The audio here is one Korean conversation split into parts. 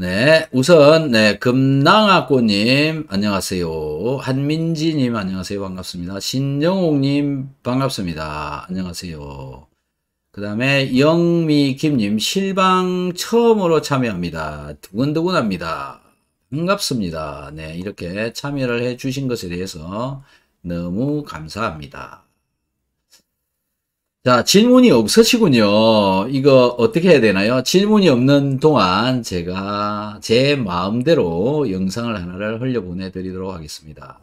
네, 우선, 네, 금낭아꽃님, 안녕하세요. 한민지님, 안녕하세요. 반갑습니다. 신영옥님, 반갑습니다. 안녕하세요. 그 다음에 영미김님, 실방 처음으로 참여합니다. 두근두근합니다. 반갑습니다. 네, 이렇게 참여를 해 주신 것에 대해서 너무 감사합니다. 자, 질문이 없으시군요. 이거 어떻게 해야 되나요? 질문이 없는 동안 제가 제 마음대로 영상을 하나를 흘려보내 드리도록 하겠습니다.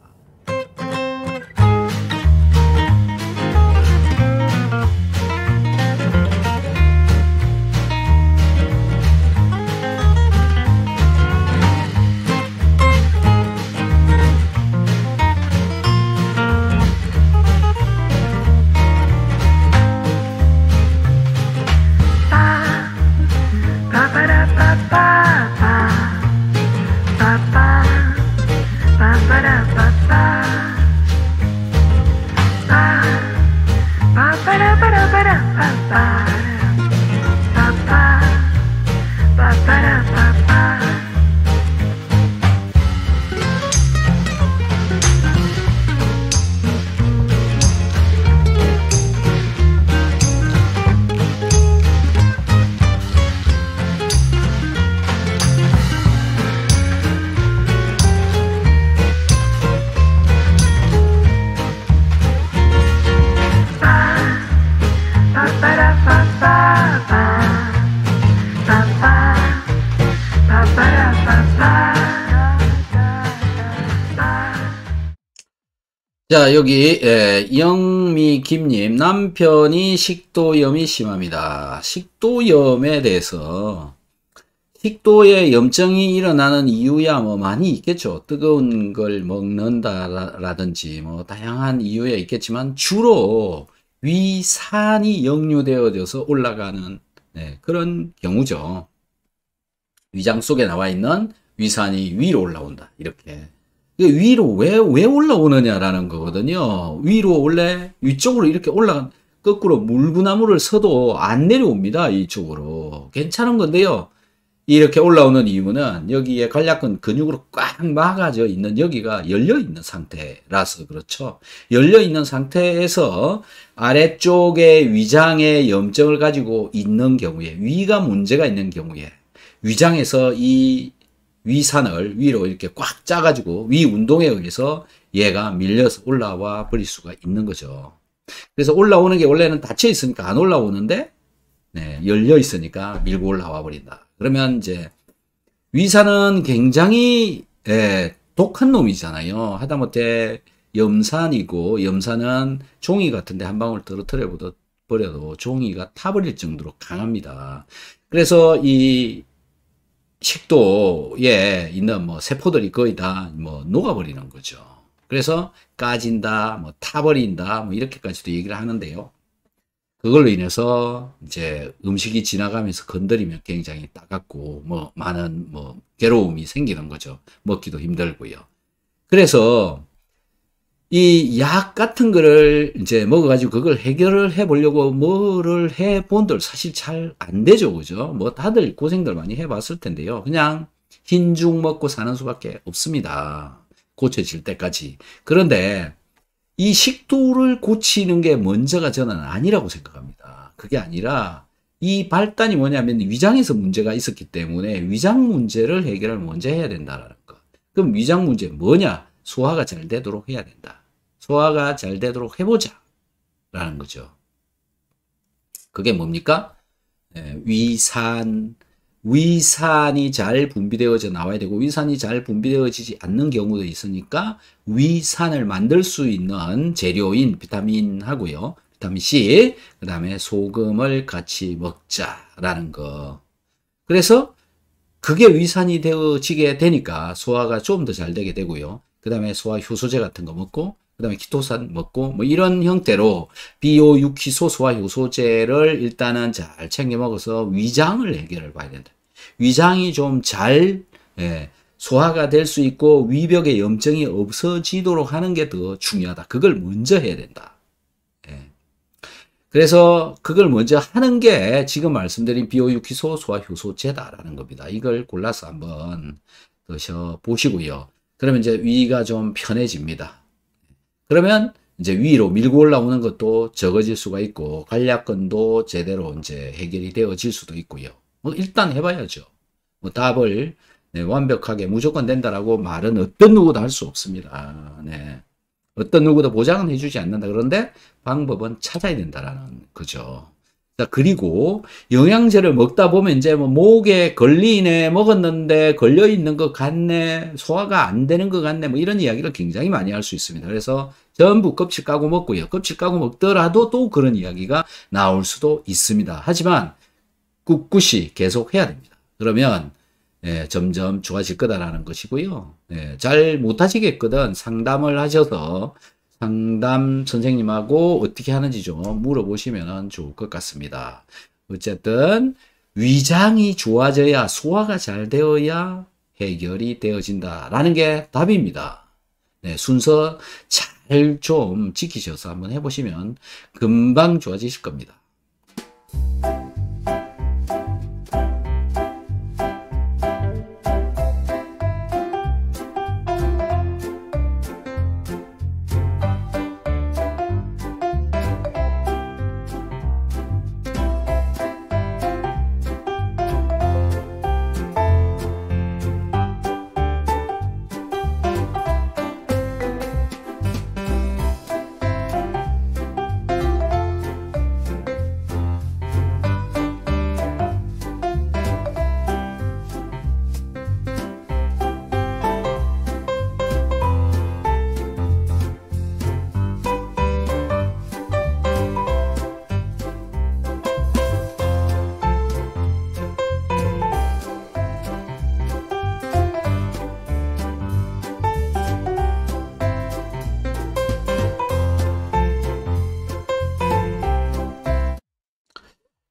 자, 여기 영미김님, 남편이 식도염이 심합니다. 식도염에 대해서 식도에 염증이 일어나는 이유야 뭐 많이 있겠죠. 뜨거운 걸 먹는다라든지 뭐 다양한 이유야 있겠지만 주로 위산이 역류되어져서 올라가는 그런 경우죠. 위장 속에 나와 있는 위산이 위로 올라온다. 이렇게. 위로 왜 올라오느냐라는 거거든요. 위로 원래 위쪽으로 이렇게 올라간, 거꾸로 물구나무를 서도 안 내려옵니다. 이쪽으로. 괜찮은 건데요. 이렇게 올라오는 이유는 여기에 관략근 근육으로 꽉 막아져 있는 여기가 열려 있는 상태라서 그렇죠. 열려 있는 상태에서 아래쪽에 위장에 염증을 가지고 있는 경우에, 위가 문제가 있는 경우에 위장에서 이 위산을 위로 이렇게 꽉 짜가지고 위 운동에 의해서 얘가 밀려서 올라와 버릴 수가 있는 거죠. 그래서 올라오는 게 원래는 닫혀 있으니까 안 올라오는데 열려 있으니까 밀고 올라와 버린다. 그러면 이제 위산은 굉장히 독한 놈이잖아요. 하다못해 염산이고, 염산은 종이 같은데 한 방울 떨어뜨려 버려도 종이가 타버릴 정도로 강합니다. 그래서 이 식도에 있는 뭐 세포들이 거의 다 뭐 녹아버리는 거죠. 그래서 까진다, 뭐 타버린다, 뭐 이렇게까지도 얘기를 하는데요. 그걸로 인해서 이제 음식이 지나가면서 건드리면 굉장히 따갑고 뭐 많은 뭐 괴로움이 생기는 거죠. 먹기도 힘들고요. 그래서 이 약 같은 거를 이제 먹어가지고 그걸 해결을 해보려고 뭐를 해본들 사실 잘 안 되죠. 그죠? 뭐 다들 고생들 많이 해봤을 텐데요. 그냥 흰죽 먹고 사는 수밖에 없습니다. 고쳐질 때까지. 그런데 이 식도를 고치는 게 먼저가 저는 아니라고 생각합니다. 그게 아니라 이 발단이 뭐냐면 위장에서 문제가 있었기 때문에 위장 문제를 해결을 먼저 해야 된다는 거. 그럼 위장 문제 뭐냐? 소화가 잘 되도록 해야 된다. 소화가 잘 되도록 해보자 라는 거죠. 그게 뭡니까? 위산이 잘 분비되어져 나와야 되고, 위산이 잘 분비되어지지 않는 경우도 있으니까 위산을 만들 수 있는 재료인 비타민 하고요, 비타민 C, 그 다음에 소금을 같이 먹자라는 거. 그래서 그게 위산이 되어지게 되니까 소화가 좀 더 잘 되게 되고요. 그 다음에 소화 효소제 같은 거 먹고, 그 다음에 키토산 먹고, 뭐 이런 형태로 비오6희소 소화 효소제를 일단은 잘 챙겨 먹어서 위장을 해결을 봐야 된다. 위장이 좀 잘 소화가 될 수 있고 위벽에 염증이 없어지도록 하는 게 더 중요하다. 그걸 먼저 해야 된다. 그래서 그걸 먼저 하는 게 지금 말씀드린 비오유키소 소화효소제다라는 겁니다. 이걸 골라서 한번 드셔 보시고요. 그러면 이제 위가 좀 편해집니다. 그러면 이제 위로 밀고 올라오는 것도 적어질 수가 있고 관략근도 제대로 이제 해결이 되어질 수도 있고요. 일단 해봐야죠. 답을 네, 완벽하게 무조건 된다라고 말은 어떤 누구도 할 수 없습니다. 네. 어떤 누구도 보장은 해주지 않는다. 그런데 방법은 찾아야 된다라는 거죠. 자, 그리고 영양제를 먹다 보면 이제 뭐 목에 걸리네, 먹었는데 걸려 있는 것 같네, 소화가 안 되는 것 같네, 뭐 이런 이야기를 굉장히 많이 할 수 있습니다. 그래서 전부 껍질 까고 먹고요. 껍질 까고 먹더라도 또 그런 이야기가 나올 수도 있습니다. 하지만 꿋꿋이 계속 해야 됩니다. 그러면 점점 좋아질 거다라는 것이고요. 잘 못하시겠거든 상담을 하셔서 상담 선생님하고 어떻게 하는지 좀 물어보시면 좋을 것 같습니다. 어쨌든 위장이 좋아져야 소화가 잘 되어야 해결이 되어진다라는 게 답입니다. 순서 잘 좀 지키셔서 한번 해보시면 금방 좋아지실 겁니다.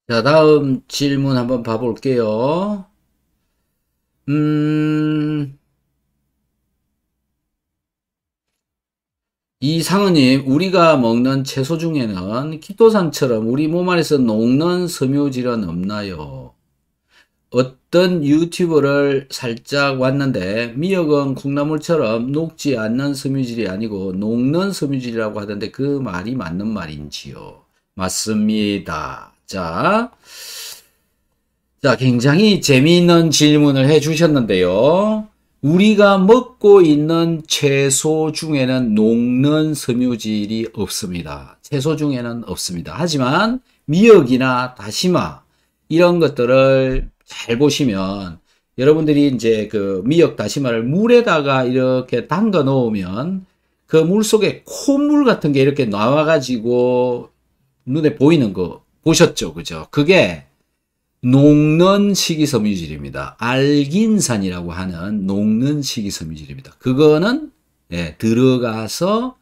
자, 다음 질문 한번 봐볼게요. 이상은님, 우리가 먹는 채소 중에는 키토산처럼 우리 몸 안에서 녹는 섬유질은 없나요? 어떤 유튜브를 살짝 왔는데 미역은 콩나물처럼 녹지 않는 섬유질이 아니고 녹는 섬유질이라고 하던데 그 말이 맞는 말인지요? 맞습니다. 자, 굉장히 재미있는 질문을 해 주셨는데요. 우리가 먹고 있는 채소 중에는 녹는 섬유질이 없습니다. 채소 중에는 없습니다. 하지만 미역이나 다시마 이런 것들을 잘 보시면 여러분들이 이제 그 미역 다시마를 물에다가 이렇게 담가 놓으면 그 물 속에 콧물 같은 게 이렇게 나와 가지고 눈에 보이는 거 보셨죠? 그죠? 그게 녹는 식이섬유질입니다. 알긴산이라고 하는 녹는 식이섬유질입니다. 그거는 들어가서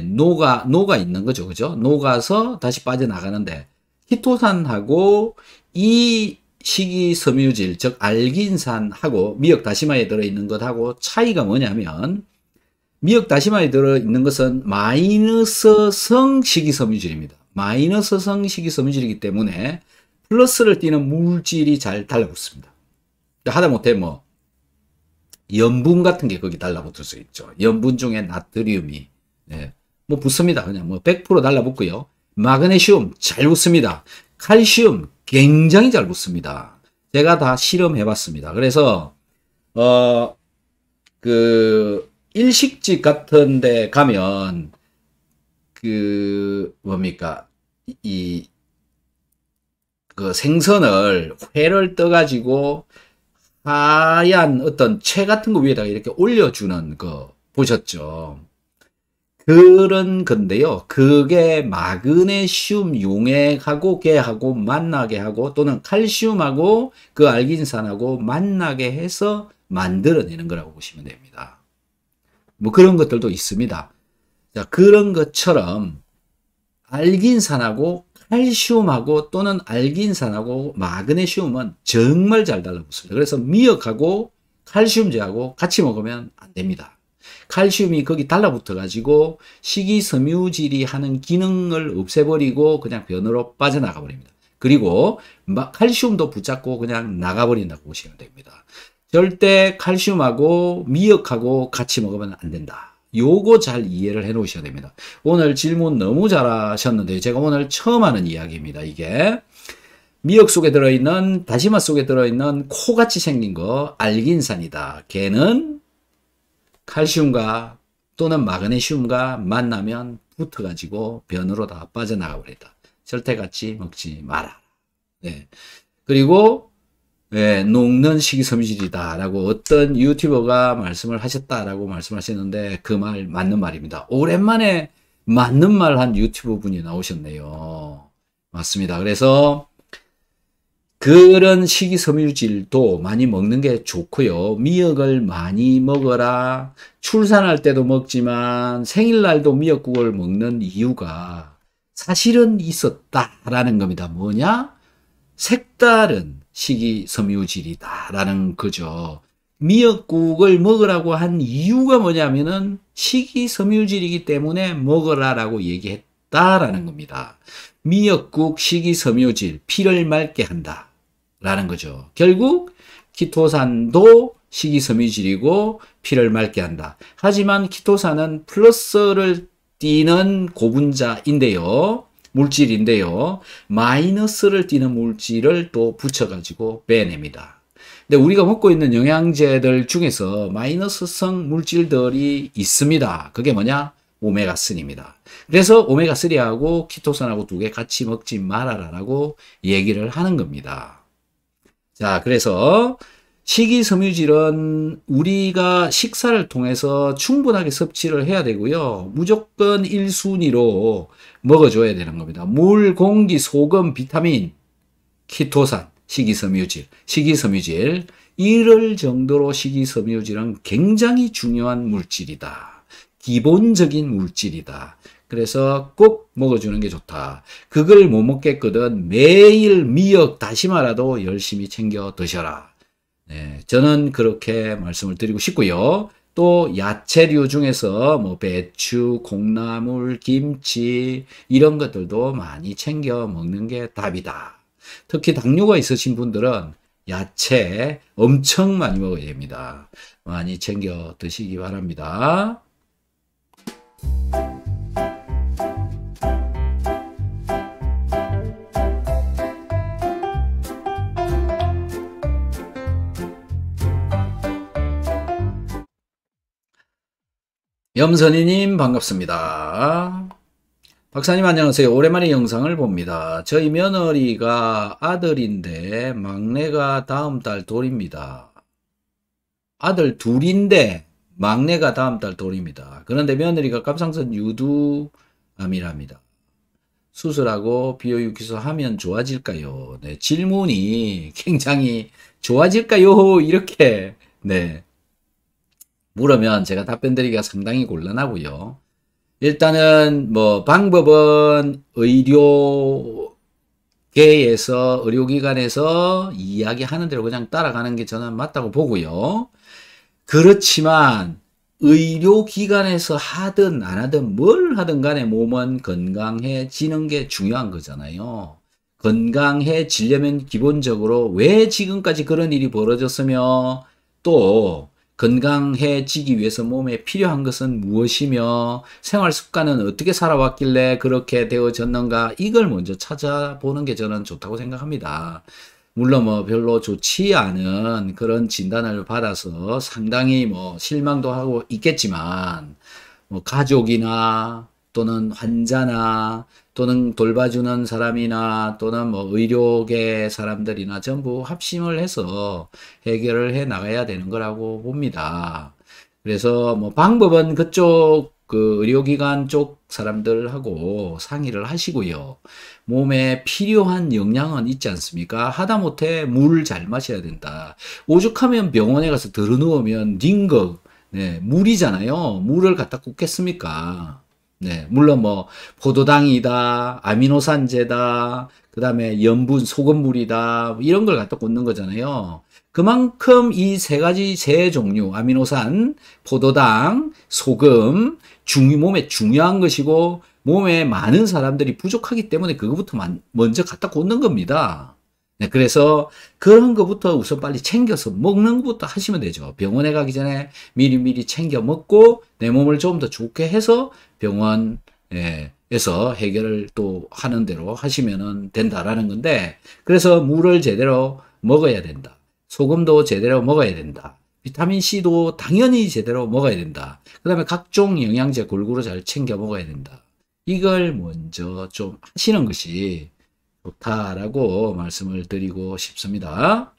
녹아 있는 거죠. 그죠? 녹아서 다시 빠져나가는데 키토산하고 이 식이섬유질, 즉 알긴산하고 미역 다시마에 들어있는 것하고 차이가 뭐냐면 미역 다시마에 들어있는 것은 마이너스성 식이섬유질입니다. 마이너스성 식이섬유질이기 때문에 플러스를 띠는 물질이 잘 달라붙습니다. 하다못해 뭐 염분 같은 게 거기 달라붙을 수 있죠. 염분 중에 나트륨이 뭐 붙습니다. 그냥 뭐 100% 달라붙고요. 마그네슘 잘 붙습니다. 칼슘 굉장히 잘 붙습니다. 제가 다 실험해 봤습니다. 그래서 그 일식집 같은 데 가면 그 뭡니까 그 생선을 회를 떠가지고 하얀 어떤 채 같은 거 위에다가 이렇게 올려주는 거 보셨죠? 그런 건데요. 그게 마그네슘 용액하고 걔하고 만나게 하고 또는 칼슘하고 그 알긴산하고 만나게 해서 만들어내는 거라고 보시면 됩니다. 뭐 그런 것들도 있습니다. 자, 그런 것처럼 알긴산하고 칼슘하고 또는 알긴산하고 마그네슘은 정말 잘 달라붙습니다. 그래서 미역하고 칼슘제하고 같이 먹으면 안 됩니다. 칼슘이 거기 달라붙어 가지고 식이섬유질이 하는 기능을 없애버리고 그냥 변으로 빠져나가 버립니다. 그리고 칼슘도 붙잡고 그냥 나가버린다고 보시면 됩니다. 절대 칼슘하고 미역하고 같이 먹으면 안 된다. 요거 잘 이해를 해 놓으셔야 됩니다. 오늘 질문 너무 잘하셨는데 제가 오늘 처음 하는 이야기입니다. 이게 미역 속에 들어있는, 다시마 속에 들어있는 코같이 생긴 거 알긴산이다. 걔는 칼슘과 또는 마그네슘과 만나면 붙어가지고 변으로 다 빠져나가 버린다. 절대 같이 먹지 마라. 네. 그리고 녹는 식이섬유질이다 라고 어떤 유튜버가 말씀을 하셨다라고 말씀하셨는데 그 말 맞는 말입니다. 오랜만에 맞는 말 한 유튜버 분이 나오셨네요. 맞습니다. 그래서 그런 식이섬유질도 많이 먹는 게 좋고요. 미역을 많이 먹어라. 출산할 때도 먹지만 생일날도 미역국을 먹는 이유가 사실은 있었다라는 겁니다. 뭐냐? 색다른 식이섬유질이다라는 거죠. 미역국을 먹으라고 한 이유가 뭐냐면은 식이섬유질이기 때문에 먹으라라고 얘기했다라는 겁니다. 미역국 식이섬유질, 피를 맑게 한다 라는 거죠. 결국 키토산도 식이섬유질이고 피를 맑게 한다. 하지만 키토산은 플러스를 띠는 고분자인데요. 물질인데요. 마이너스를 띠는 물질을 또 붙여가지고 빼냅니다. 근데 우리가 먹고 있는 영양제들 중에서 마이너스성 물질들이 있습니다. 그게 뭐냐? 오메가3입니다. 그래서 오메가3하고 키토산하고 두 개 같이 먹지 말아라라고 얘기를 하는 겁니다. 자, 그래서 식이섬유질은 우리가 식사를 통해서 충분하게 섭취를 해야 되고요. 무조건 1순위로 먹어줘야 되는 겁니다. 물, 공기, 소금, 비타민, 키토산, 식이섬유질. 이럴 정도로 식이섬유질은 굉장히 중요한 물질이다. 기본적인 물질이다. 그래서 꼭 먹어주는 게 좋다. 그걸 못 먹겠거든 매일 미역, 다시마라도 열심히 챙겨 드셔라. 네, 저는 그렇게 말씀을 드리고 싶고요. 또 야채류 중에서 뭐 배추, 콩나물, 김치 이런 것들도 많이 챙겨 먹는 게 답이다. 특히 당뇨가 있으신 분들은 야채 엄청 많이 먹어야 됩니다. 많이 챙겨 드시기 바랍니다. 염선희님 반갑습니다. 박사님 안녕하세요. 오랜만에 영상을 봅니다. 저희 며느리가 아들인데 막내가 다음 달 돌입니다. 아들 둘인데 막내가 다음 달 돌입니다. 그런데 며느리가 갑상선 유두암이랍니다. 수술하고 비호육기소 하면 좋아질까요? 네, 질문이 굉장히 좋아질까요? 이렇게 물으면 제가 답변 드리기가 상당히 곤란하고요. 일단은 뭐 방법은 의료기관에서 이야기하는 대로 그냥 따라가는 게 저는 맞다고 보고요. 그렇지만 의료기관에서 하든 안 하든 뭘 하든 간에 몸은 건강해지는 게 중요한 거잖아요. 건강해지려면 기본적으로 왜 지금까지 그런 일이 벌어졌으며 또 건강해지기 위해서 몸에 필요한 것은 무엇이며 생활 습관은 어떻게 살아왔길래 그렇게 되어졌는가 이걸 먼저 찾아보는 게 저는 좋다고 생각합니다. 물론 뭐 별로 좋지 않은 그런 진단을 받아서 상당히 뭐 실망도 하고 있겠지만 뭐 가족이나 또는 환자나 또는 돌봐주는 사람이나 또는 뭐 의료계 사람들이나 전부 합심을 해서 해결을 해 나가야 되는 거라고 봅니다. 그래서 뭐 방법은 그쪽 그 의료기관 쪽 사람들하고 상의를 하시고요. 몸에 필요한 영양은 있지 않습니까? 하다못해 물 잘 마셔야 된다. 오죽하면 병원에 가서 들어누우면 링거 물이잖아요. 물을 갖다 꽂겠습니까? 네, 물론 뭐 포도당이다, 아미노산제다, 그 다음에 염분, 소금물이다, 뭐 이런 걸 갖다 꽂는 거잖아요. 그만큼 이 세 가지 세 종류, 아미노산, 포도당, 소금, 몸에 중요한 것이고, 몸에 많은 사람들이 부족하기 때문에 그거부터 먼저 갖다 꽂는 겁니다. 네, 그래서 그런 것부터 우선 빨리 챙겨서 먹는 것부터 하시면 되죠. 병원에 가기 전에 미리미리 챙겨 먹고 내 몸을 좀 더 좋게 해서 병원에서 해결을 또 하는 대로 하시면 된다라는 건데, 그래서 물을 제대로 먹어야 된다. 소금도 제대로 먹어야 된다. 비타민C도 당연히 제대로 먹어야 된다. 그 다음에 각종 영양제 골고루 잘 챙겨 먹어야 된다. 이걸 먼저 좀 하시는 것이 좋다라고 말씀을 드리고 싶습니다.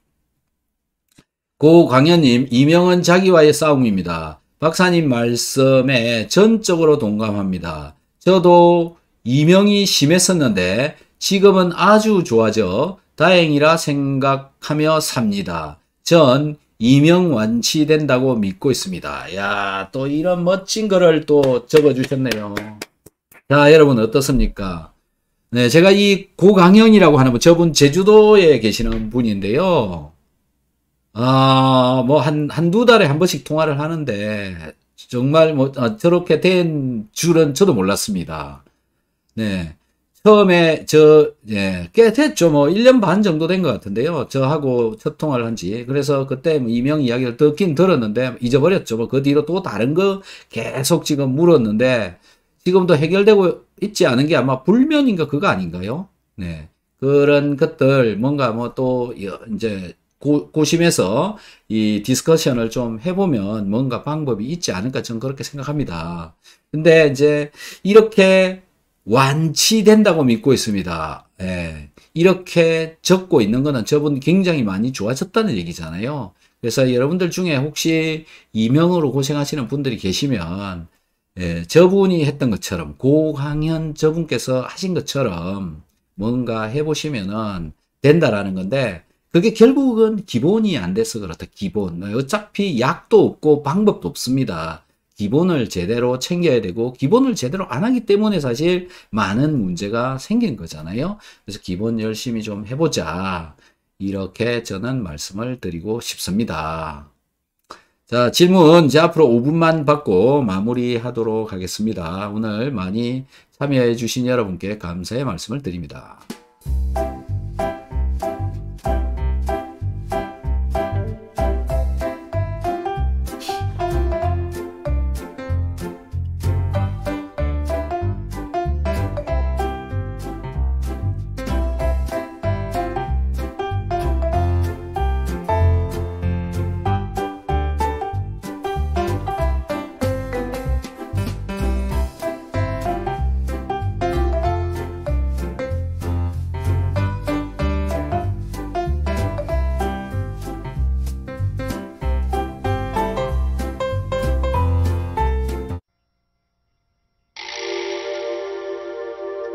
고광현님, 이명은 자기와의 싸움입니다. 박사님 말씀에 전적으로 동감합니다. 저도 이명이 심했었는데 지금은 아주 좋아져 다행이라 생각하며 삽니다. 전 이명 완치된다고 믿고 있습니다. 야, 또 이런 멋진 거를 또 적어주셨네요. 자, 여러분 어떻습니까? 네, 제가 이 고강현이라고 하는 분, 저분 제주도에 계시는 분인데요. 뭐 한두 달에 한 번씩 통화를 하는데 정말 뭐 저렇게 된 줄은 저도 몰랐습니다. 네. 처음에 꽤 됐죠. 뭐 1년 반 정도 된 것 같은데요. 저하고 첫 통화를 한 지. 그래서 그때 뭐 이명 이야기를 듣긴 들었는데 잊어버렸죠. 뭐 그 뒤로 또 다른 거 계속 지금 물었는데 지금도 해결되고 있지 않은 게 아마 불면인가 그거 아닌가요? 네. 그런 것들 뭔가 뭐 또 이제 고심해서 이 디스커션을 좀 해보면 뭔가 방법이 있지 않을까 저는 그렇게 생각합니다. 근데 이제 이렇게 완치된다고 믿고 있습니다. 예. 이렇게 적고 있는 거는 저분 굉장히 많이 좋아졌다는 얘기잖아요. 그래서 여러분들 중에 혹시 이명으로 고생하시는 분들이 계시면 저분이 했던 것처럼 고강현 저분께서 하신 것처럼 뭔가 해보시면은 된다라는 건데 그게 결국은 기본이 안 돼서 그렇다. 기본. 어차피 약도 없고 방법도 없습니다. 기본을 제대로 챙겨야 되고 기본을 제대로 안 하기 때문에 사실 많은 문제가 생긴 거잖아요. 그래서 기본 열심히 좀 해보자. 이렇게 저는 말씀을 드리고 싶습니다. 자, 질문 이제 앞으로 5분만 받고 마무리하도록 하겠습니다. 오늘 많이 참여해 주신 여러분께 감사의 말씀을 드립니다.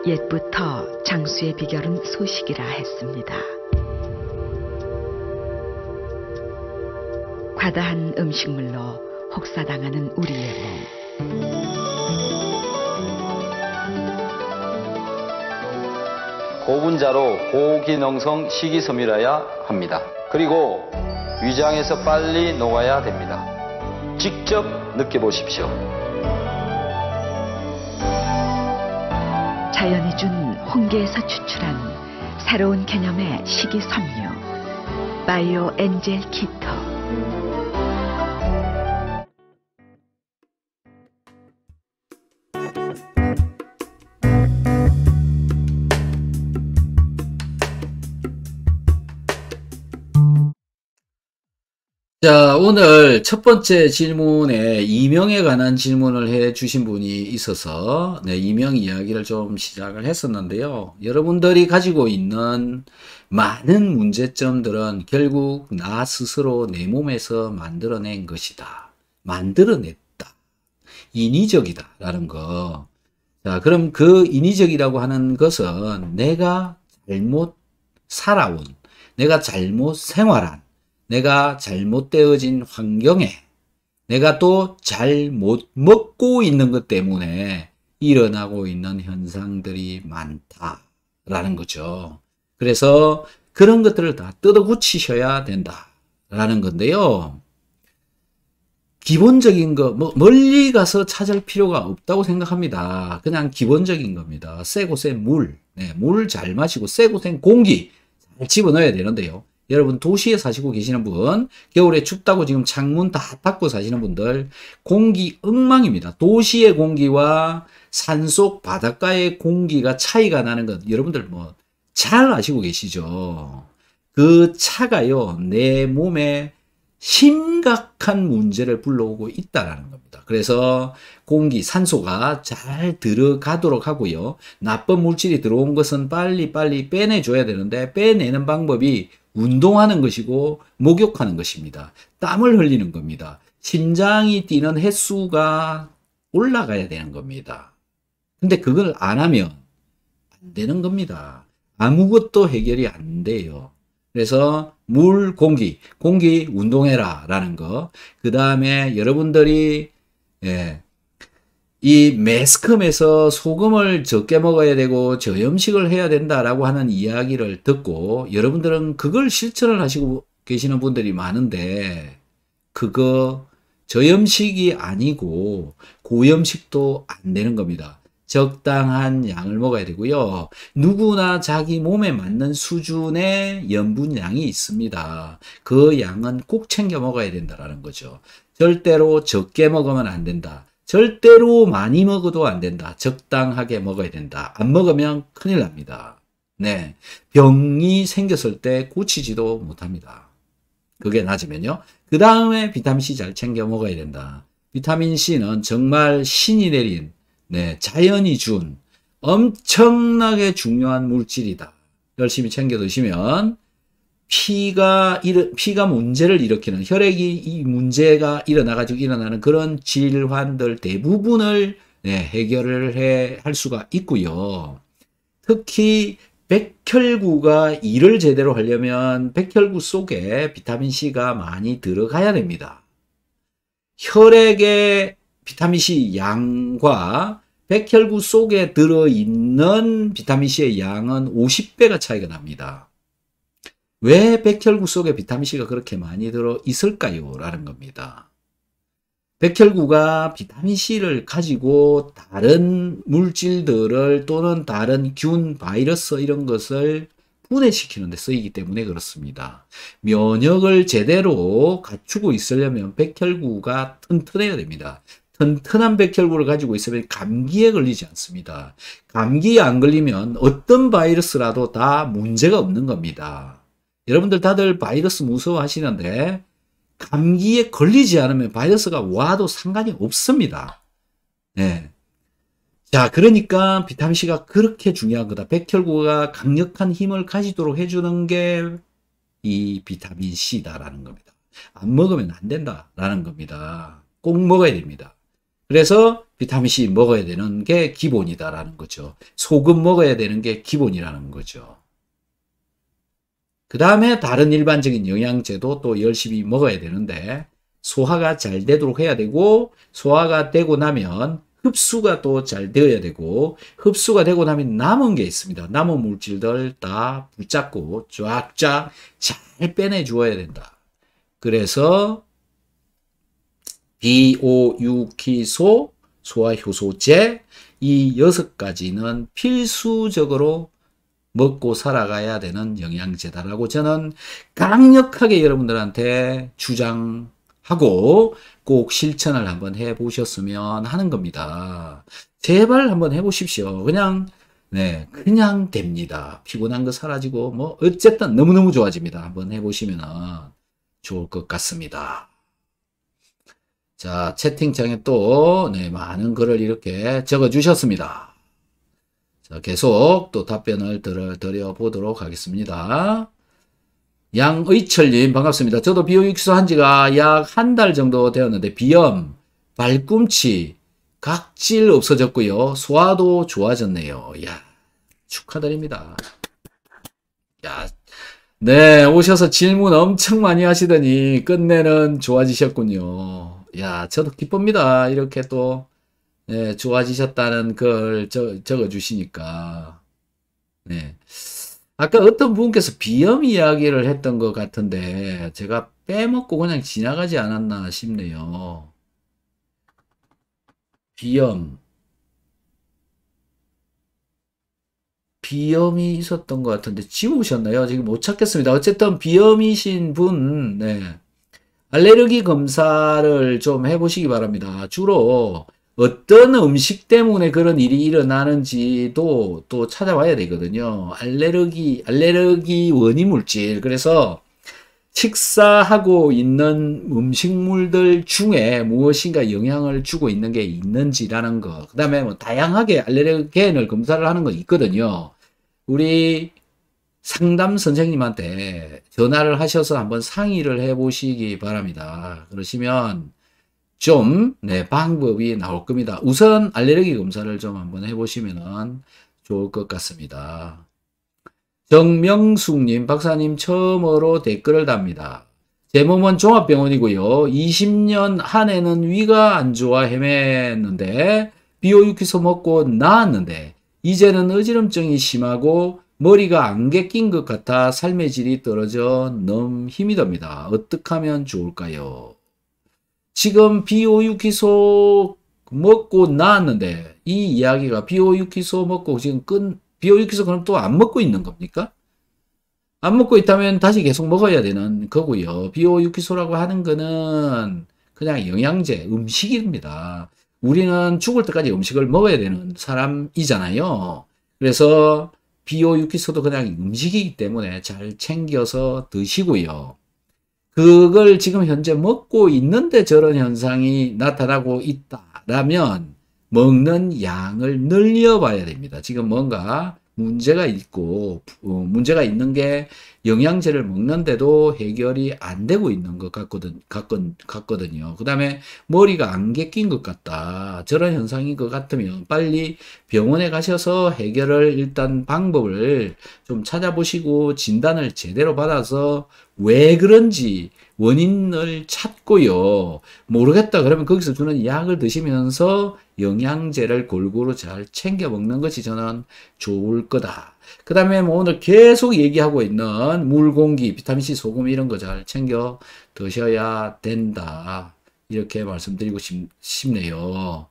옛부터 장수의 비결은 소식이라 했습니다. 과다한 음식물로 혹사당하는 우리의 몸. 고분자로 고기능성 식이섬유라야 합니다. 그리고 위장에서 빨리 녹아야 됩니다. 직접 느껴보십시오. 자연이 준 홍게에서 추출한 새로운 개념의 식이섬유 바이오 엔젤 키토. 자, 오늘 첫 번째 질문에 이명에 관한 질문을 해 주신 분이 있어서 이명 이야기를 좀 시작을 했었는데요. 여러분들이 가지고 있는 많은 문제점들은 결국 나 스스로 내 몸에서 만들어낸 것이다. 만들어냈다. 인위적이다. 라는 거. 자, 그럼 그 인위적이라고 하는 것은 내가 잘못 살아온, 내가 잘못 생활한, 내가 잘못되어진 환경에 내가 또 잘못 먹고 있는 것 때문에 일어나고 있는 현상들이 많다라는 거죠. 그래서 그런 것들을 다 뜯어 고치셔야 된다라는 건데요. 기본적인 거, 멀리 가서 찾을 필요가 없다고 생각합니다. 그냥 기본적인 겁니다. 쎄고 센 물, 물 잘 마시고 쎄고 센 공기 잘 집어넣어야 되는데요. 여러분 도시에 사시고 계시는 분, 겨울에 춥다고 지금 창문 다 닫고 사시는 분들, 공기 엉망입니다. 도시의 공기와 산속 바닷가의 공기가 차이가 나는 것, 여러분들 뭐 잘 아시고 계시죠? 그 차가요, 내 몸에 심각한 문제를 불러오고 있다라는 겁니다. 그래서 공기, 산소가 잘 들어가도록 하고요. 나쁜 물질이 들어온 것은 빨리빨리 빼내줘야 되는데 빼내는 방법이 운동하는 것이고 목욕하는 것입니다. 땀을 흘리는 겁니다. 심장이 뛰는 횟수가 올라가야 되는 겁니다. 근데 그걸 안 하면 안 되는 겁니다. 아무것도 해결이 안 돼요. 그래서 물, 공기 운동해라 라는 거. 그 다음에 여러분들이 이 매스컴에서 소금을 적게 먹어야 되고 저염식을 해야 된다라고 하는 이야기를 듣고 여러분들은 그걸 실천을 하시고 계시는 분들이 많은데 그거 저염식이 아니고 고염식도 안 되는 겁니다. 적당한 양을 먹어야 되고요. 누구나 자기 몸에 맞는 수준의 염분량이 있습니다. 그 양은 꼭 챙겨 먹어야 된다는 거죠. 절대로 적게 먹으면 안 된다. 절대로 많이 먹어도 안 된다. 적당하게 먹어야 된다. 안 먹으면 큰일 납니다. 네, 병이 생겼을 때 고치지도 못합니다. 그게 낮으면요. 그 다음에 비타민C 잘 챙겨 먹어야 된다. 비타민C는 정말 신이 내린 자연이 준 엄청나게 중요한 물질이다. 열심히 챙겨 드시면 피가 문제를 일으키는 혈액이 이 문제가 일어나가지고 일어나는 그런 질환들 대부분을 해결을 할 수가 있고요. 특히 백혈구가 일을 제대로 하려면 백혈구 속에 비타민C가 많이 들어가야 됩니다. 혈액의 비타민C 양과 백혈구 속에 들어있는 비타민C의 양은 50배가 차이가 납니다. 왜 백혈구 속에 비타민C가 그렇게 많이 들어있을까요? 라는 겁니다. 백혈구가 비타민C를 가지고 다른 물질들을 또는 다른 균, 바이러스 이런 것을 분해시키는 데 쓰이기 때문에 그렇습니다. 면역을 제대로 갖추고 있으려면 백혈구가 튼튼해야 됩니다. 튼튼한 백혈구를 가지고 있으면 감기에 걸리지 않습니다. 감기에 안 걸리면 어떤 바이러스라도 다 문제가 없는 겁니다. 여러분들 다들 바이러스 무서워하시는데 감기에 걸리지 않으면 바이러스가 와도 상관이 없습니다. 네. 자, 그러니까 비타민C가 그렇게 중요한 거다. 백혈구가 강력한 힘을 가지도록 해주는 게 이 비타민C다라는 겁니다. 안 먹으면 안 된다라는 겁니다. 꼭 먹어야 됩니다. 그래서 비타민C 먹어야 되는 게 기본이다라는 거죠. 소금 먹어야 되는 게 기본이라는 거죠. 그 다음에 다른 일반적인 영양제도 또 열심히 먹어야 되는데 소화가 잘 되도록 해야 되고 소화가 되고 나면 흡수가 또 잘 되어야 되고 흡수가 되고 나면 남은 게 있습니다. 남은 물질들 다 붙잡고 쫙쫙 잘 빼내 주어야 된다. 그래서 비오유키소, 소화효소제 이 6가지는 필수적으로 먹고 살아가야 되는 영양제다라고 저는 강력하게 여러분들한테 주장하고 꼭 실천을 한번 해보셨으면 하는 겁니다. 제발 한번 해보십시오. 그냥 됩니다. 피곤한 거 사라지고 뭐 어쨌든 너무너무 좋아집니다. 한번 해보시면 좋을 것 같습니다. 자, 채팅창에 또 많은 글을 이렇게 적어 주셨습니다. 자, 계속 또 답변을 드려보도록 하겠습니다. 양의철님 반갑습니다. 저도 비오육수 한 지가 약 한 달 정도 되었는데 비염, 발꿈치, 각질 없어졌고요. 소화도 좋아졌네요. 야, 축하드립니다. 야, 네, 오셔서 질문 엄청 많이 하시더니 끝내는 좋아지셨군요. 야, 저도 기쁩니다. 이렇게 또 네, 좋아지셨다는 걸 적어 주시니까. 네. 아까 어떤 분께서 비염 이야기를 했던 것 같은데, 제가 빼먹고 그냥 지나가지 않았나 싶네요. 비염. 비염이 있었던 것 같은데, 지우셨나요? 지금 못 찾겠습니다. 어쨌든 비염이신 분, 네. 알레르기 검사를 좀 해보시기 바랍니다. 주로 어떤 음식 때문에 그런 일이 일어나는지도 또 찾아봐야 되거든요. 알레르기 원인 물질. 그래서 식사하고 있는 음식물들 중에 무엇인가 영향을 주고 있는 게 있는지라는 거. 그 다음에 뭐 다양하게 알레르겐을 검사를 하는 거 있거든요. 우리 상담 선생님한테 전화를 하셔서 한번 상의를 해 보시기 바랍니다. 그러시면 좀, 네, 방법이 나올 겁니다. 우선 알레르기 검사를 좀 한번 해 보시면 좋을 것 같습니다. 정명숙님, 박사님 처음으로 댓글을 답니다. 제 몸은 종합병원이고요. 20년 한 해는 위가 안 좋아 헤맸는데 비오유키소 먹고 나았는데 이제는 어지럼증이 심하고 머리가 안개 낀 것 같아 삶의 질이 떨어져 너무 힘이 듭니다. 어떻게 하면 좋을까요? 지금 비오유키소 먹고 나았는데 이 이야기가 비오유키소 먹고 지금 비오유키소 그럼 또 안 먹고 있는 겁니까? 안 먹고 있다면 다시 계속 먹어야 되는 거고요. 비오유키소라고 하는 거는 그냥 영양제, 음식입니다. 우리는 죽을 때까지 음식을 먹어야 되는 사람이잖아요. 그래서 비오유키소도 그냥 음식이기 때문에 잘 챙겨서 드시고요. 그걸 지금 현재 먹고 있는데 저런 현상이 나타나고 있다라면 먹는 양을 늘려봐야 됩니다. 지금 뭔가 문제가 있고 문제가 있는 게 영양제를 먹는데도 해결이 안 되고 있는 것 같거든요. 그 다음에 머리가 안개 낀 것 같다. 저런 현상인 것 같으면 빨리 병원에 가셔서 해결을 일단 방법을 좀 찾아보시고 진단을 제대로 받아서 왜 그런지 원인을 찾고요. 모르겠다 그러면 거기서 주는 약을 드시면서 영양제를 골고루 잘 챙겨 먹는 것이 저는 좋을 거다. 그 다음에 뭐 오늘 계속 얘기하고 있는 물, 공기, 비타민C, 소금 이런 거 잘 챙겨 드셔야 된다. 이렇게 말씀드리고 싶네요.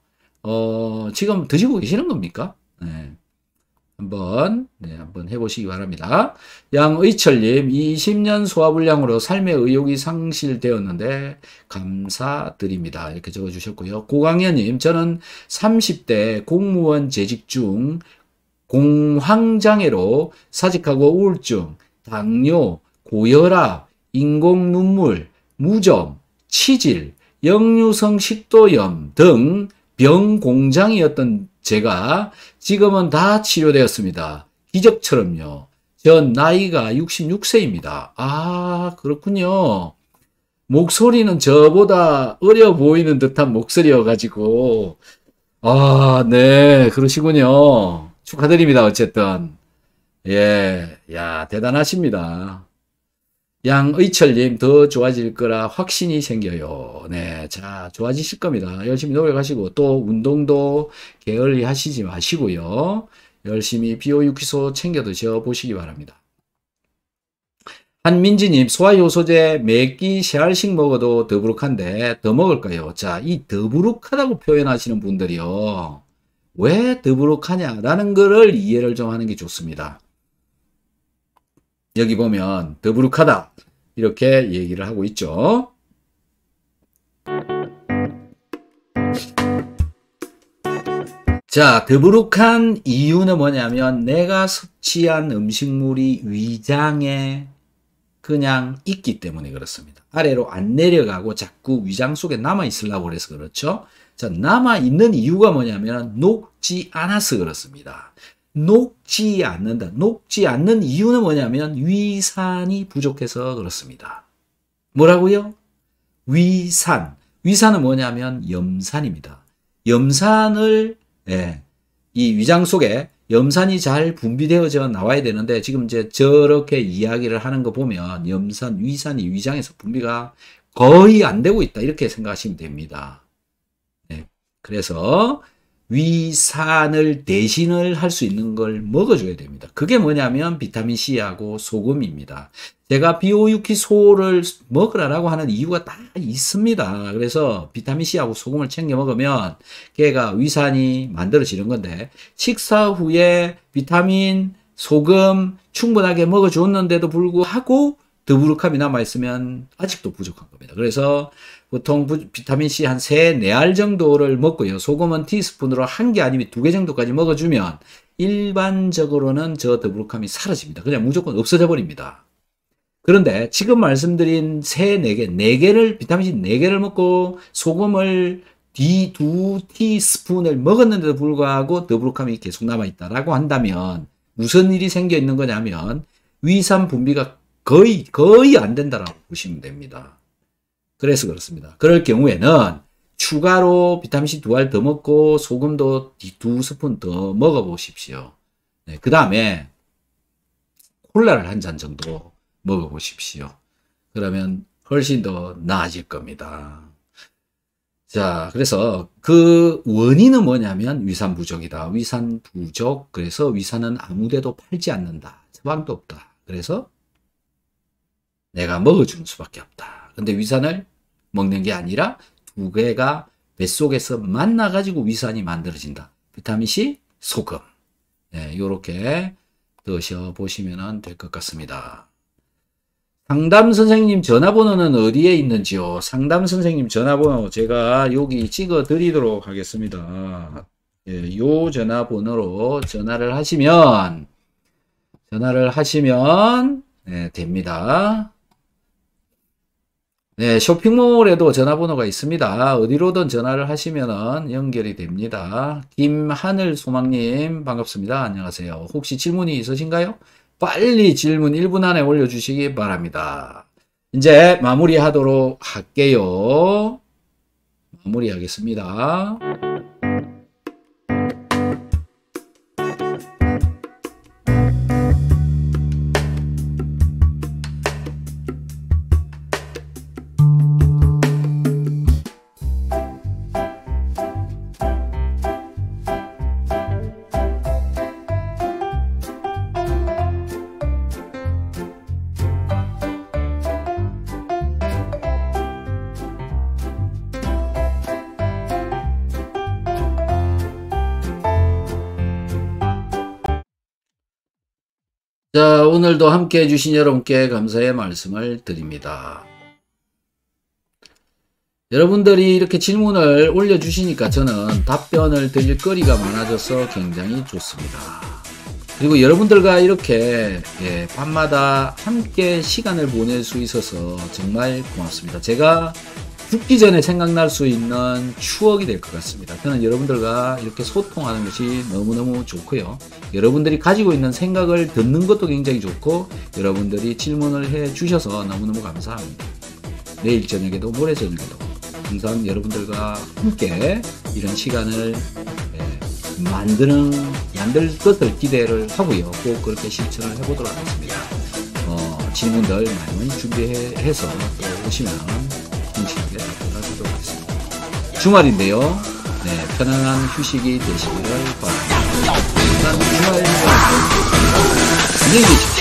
지금 드시고 계시는 겁니까? 네. 한번 해보시기 바랍니다. 양의철님, 20년 소화불량으로 삶의 의욕이 상실되었는데 감사드립니다. 이렇게 적어주셨고요. 고강현님, 저는 30대 공무원 재직 중 공황장애로 사직하고 우울증, 당뇨, 고혈압, 인공눈물, 무좀, 치질, 역류성 식도염 등 병공장이었던 제가 지금은 다 치료되었습니다. 기적처럼요. 전 나이가 66세입니다. 아, 그렇군요. 목소리는 저보다 어려 보이는 듯한 목소리여가지고, 아, 네, 그러시군요. 축하드립니다, 어쨌든. 예, 야, 대단하십니다. 양의철님, 더 좋아질 거라 확신이 생겨요. 네, 자, 좋아지실 겁니다. 열심히 노력하시고, 또 운동도 게을리 하시지 마시고요. 열심히 비오유키소 챙겨 드셔 보시기 바랍니다. 한민지님, 소화효소제 몇 끼 세 알씩 먹어도 더부룩한데 더 먹을까요? 자, 이 더부룩하다고 표현하시는 분들이요. 왜 더부룩하냐라는 거를 이해를 좀 하는 게 좋습니다. 여기 보면 더부룩하다 이렇게 얘기를 하고 있죠. 자, 더부룩한 이유는 뭐냐면 내가 섭취한 음식물이 위장에 그냥 있기 때문에 그렇습니다. 아래로 안 내려가고 자꾸 위장 속에 남아 있으려고 그래서 그렇죠. 자, 남아 있는 이유가 뭐냐면 녹지 않아서 그렇습니다. 녹지 않는다. 녹지 않는 이유는 뭐냐면 위산이 부족해서 그렇습니다. 뭐라고요? 위산. 위산은 뭐냐면 염산입니다. 염산을 이 위장 속에 염산이 잘 분비되어져 나와야 되는데 지금 이제 저렇게 이야기를 하는 거 보면 위산이 위장에서 분비가 거의 안 되고 있다. 이렇게 생각하시면 됩니다. 네. 그래서 위산을 대신을 할 수 있는 걸 먹어줘야 됩니다. 그게 뭐냐면 비타민 C하고 소금입니다. 제가 비오유키소를 먹으라고 하는 이유가 다 있습니다. 그래서 비타민 C하고 소금을 챙겨 먹으면 걔가 위산이 만들어지는 건데, 식사 후에 비타민, 소금 충분하게 먹어줬는데도 불구하고 더부룩함이 남아있으면 아직도 부족한 겁니다. 그래서 보통 비타민C 한 3, 4알 정도를 먹고요. 소금은 티스푼으로 1개 아니면 2개 정도까지 먹어주면 일반적으로는 저 더부룩함이 사라집니다. 그냥 무조건 없어져 버립니다. 그런데 지금 말씀드린 3, 4개, 4개를, 비타민C 4개를 먹고 소금을 2티스푼을 먹었는데도 불구하고 더부룩함이 계속 남아있다라고 한다면 무슨 일이 생겨 있는 거냐면 위산 분비가 거의 안 된다라고 보시면 됩니다. 그래서 그렇습니다. 그럴 경우에는 추가로 비타민C 2알 더 먹고 소금도 2스푼 더 먹어보십시오. 네, 그 다음에 콜라를 한 잔 정도 먹어보십시오. 그러면 훨씬 더 나아질 겁니다. 자, 그래서 그 원인은 뭐냐면 위산 부족이다. 위산 부족. 그래서 위산은 아무데도 팔지 않는다. 처방도 없다. 그래서 내가 먹어주는 수밖에 없다. 근데 위산을 먹는 게 아니라 2개가 뱃속에서 만나가지고 위산이 만들어진다. 비타민C, 소금. 네, 요렇게 드셔보시면 될 것 같습니다. 상담 선생님 전화번호는 어디에 있는지요? 상담 선생님 전화번호 제가 여기 찍어 드리도록 하겠습니다. 예, 요 전화번호로 전화를 하시면 네, 됩니다. 네, 쇼핑몰에도 전화번호가 있습니다. 어디로든 전화를 하시면 연결이 됩니다. 김하늘 소망님 반갑습니다. 안녕하세요. 혹시 질문이 있으신가요? 빨리 질문 1분 안에 올려주시기 바랍니다. 이제 마무리하도록 할게요. 마무리하겠습니다. 자, 오늘도 함께 해주신 여러분께 감사의 말씀을 드립니다. 여러분들이 이렇게 질문을 올려주시니까 저는 답변을 드릴 거리가 많아져서 굉장히 좋습니다. 그리고 여러분들과 이렇게 밤마다 함께 시간을 보낼 수 있어서 정말 고맙습니다. 제가 죽기 전에 생각날 수 있는 추억이 될 것 같습니다. 저는 여러분들과 이렇게 소통하는 것이 너무너무 좋고요. 여러분들이 가지고 있는 생각을 듣는 것도 굉장히 좋고, 여러분들이 질문을 해 주셔서 너무너무 감사합니다. 내일 저녁에도 모레 저녁에도 항상 여러분들과 함께 이런 시간을 만들 것을 기대를 하고요. 꼭 그렇게 실천을 해보도록 하겠습니다. 질문들 많이 준비해서 또 오시면 정신하게 답변하도록 하겠습니다. 주말인데요. 네, 편안한 휴식이 되시기를 바랍니다. 주말 안녕히 계십시오.